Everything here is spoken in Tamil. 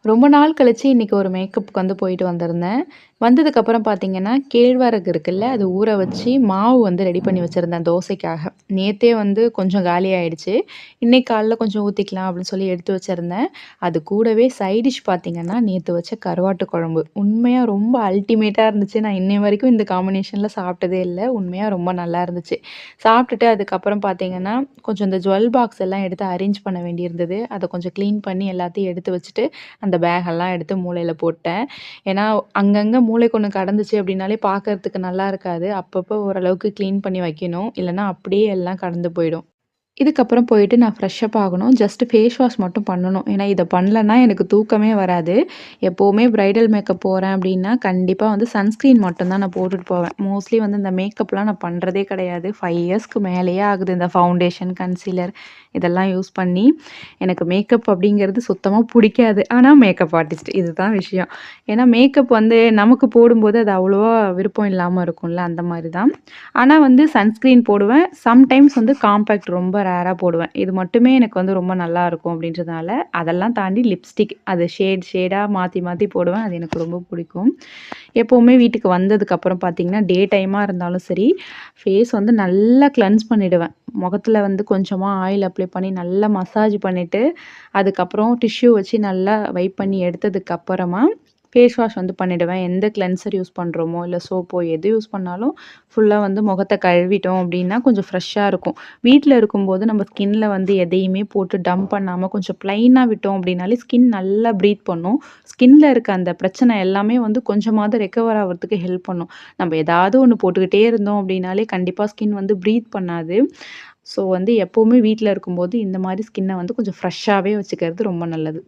ரொம்ப நாள் கழிச்சு இன்னைக்கு ஒரு மேக்கப்புக்கு வந்து போயிட்டு வந்திருந்தேன். வந்ததுக்கப்புறம் பார்த்தீங்கன்னா, கேழ்வரகு இருக்குல்ல, அது ஊற வச்சு மாவு வந்து ரெடி பண்ணி வச்சிருந்தேன் தோசைக்காக. நேத்தே வந்து கொஞ்சம் காலியாயிடுச்சு. இன்னைக்கு காலைல கொஞ்சம் ஊத்திக்கலாம் அப்படின்னு சொல்லி எடுத்து வச்சிருந்தேன். அது கூடவே சைட் டிஷ் பார்த்தீங்கன்னா, நேத்து வச்ச கருவாட்டு குழம்பு. உண்மையா ரொம்ப அல்டிமேட்டா இருந்துச்சு. நான் இன்னை வரைக்கும் இந்த காம்பினேஷன்ல சாப்பிட்டதே இல்ல. உண்மையா ரொம்ப நல்லா இருந்துச்சு. சாப்பிட்டுட்டு அதுக்கப்புறம் பார்த்தீங்கன்னா, கொஞ்சம் இந்த ஜுவல் பாக்ஸ் எல்லாம் எடுத்து அரேஞ்ச் பண்ண வேண்டியிருந்தது. அத கொஞ்சம் கிளீன் பண்ணி எல்லாத்தையும் எடுத்து வச்சுட்டு அந்த பேகெல்லாம் எடுத்து மூலையில போட்டேன். ஏன்னா, அங்கங்க மூலைக்கு ஒண்ணு கடந்துச்சு அப்டின்னாலே பார்க்கறதுக்கு நல்லா இருக்காது. அப்பப்போ ஓரளவுக்கு கிளீன் பண்ணி வைக்கணும். இல்லன்னா அப்படியே எல்லாம் கடந்து போயிடும். இதுக்கப்புறம் போயிட்டு நான் ஃப்ரெஷ்அப் ஆகணும். ஜஸ்ட் ஃபேஸ் வாஷ் மட்டும் பண்ணணும். ஏன்னா, இத பண்ணலன்னா எனக்கு தூக்கமே வராது. எப்பவுமே பிரைடல் மேக்கப் போறேன் அப்டின்னா, கண்டிப்பா வந்து சன்ஸ்கிரீன் மட்டும் தான் நான் போட்டுட்டு போவேன். மோஸ்ட்லி வந்து இந்த மேக்கப்லாம் நான் பண்றதே கிடையாது. 5 இயர்ஸ்க்கு மேலேயே ஆகுது. இந்த ஃபவுண்டேஷன், கன்சீலர் இதெல்லாம் யூஸ் பண்ணி. எனக்கு மேக்கப் அப்படிங்கிறது சுத்தமா புடிக்காது. ஆனா மேக்கப் ஆர்டிஸ்ட் இதுதான் விஷயம். ஏன்னா மேக்கப் வந்து நமக்கு போடும்போது அது அவ்வளவா விருப்பம் இல்லாம இருக்கும்ல, அந்த மாரி தான். ஆனா வந்து சன்ஸ்கிரீன் போடுவேன். சம்டைம்ஸ் வந்து காம்பேக்ட் ரொம்ப ரேரா போடுவேன். இது மட்டுமே எனக்கு வந்து ரொம்ப நல்லாருக்கும் அப்படின்றதுனால, அதெல்லாம் தாண்டி லிப்ஸ்டிக் அது ஷேடா மாத்தி மாத்தி போடுவேன். அது எனக்கு ரொம்ப பிடிக்கும். எப்பவுமே வீட்டுக்கு வந்ததுக்கப்புறம் பார்த்தீங்கன்னா, டே டைமா இருந்தாலும் சரி, ஃபேஸ் வந்து நல்லா கிளென்ஸ் பண்ணிடுவேன். முகத்துல வந்து கொஞ்சமா ஆயில் அப்ளை பண்ணி நல்லா மசாஜ் பண்ணிட்டு, அதுக்கப்புறம் டிஷ்யூ வச்சு நல்லா வைப் பண்ணி எடுத்ததுக்கு அப்புறமா, ஃபேஸ் வாஷ் வந்து பண்ணிடுவேன். எந்த கிளென்சர் யூஸ் பண்றோமோ, இல்ல சோப்போ எது யூஸ் பண்ணாலும், ஃபுல்லா வந்து முகத்த கழுவிட்டோம் அப்டின்னா, கொஞ்சம் ஃப்ரெஷ்ஷா இருக்கும். வீட்ல இருக்கும்போது நம்ம ஸ்கின்ல வந்து எதையுமே போட்டு டம்ப் பண்ணாம, கொஞ்சம் பிளைனா விட்டோம் அப்டின்னாலே ஸ்கின் நல்லா ப்ரீத் பண்ணும். ஸ்கின்ல இருக்க அந்த பிரச்சனை எல்லாமே வந்து கொஞ்சமாவது ரெக்கவர் ஆவறதுக்கு ஹெல்ப் பண்ணும். நம்ம ஏதாவது ஒண்ணு போட்டுக்கிட்டே இருந்தோம் அப்டின்னாலே, கண்டிப்பா ஸ்கின் வந்து ப்ரீத் பண்ணாது. ஸோ வந்து எப்பவுமே வீட்ல இருக்கும்போது, இந்த மாரி ஸ்கின்ன வந்து கொஞ்சம் ஃப்ரெஷ்ஷாவே வச்சுக்கிறது ரொம்ப நல்லது.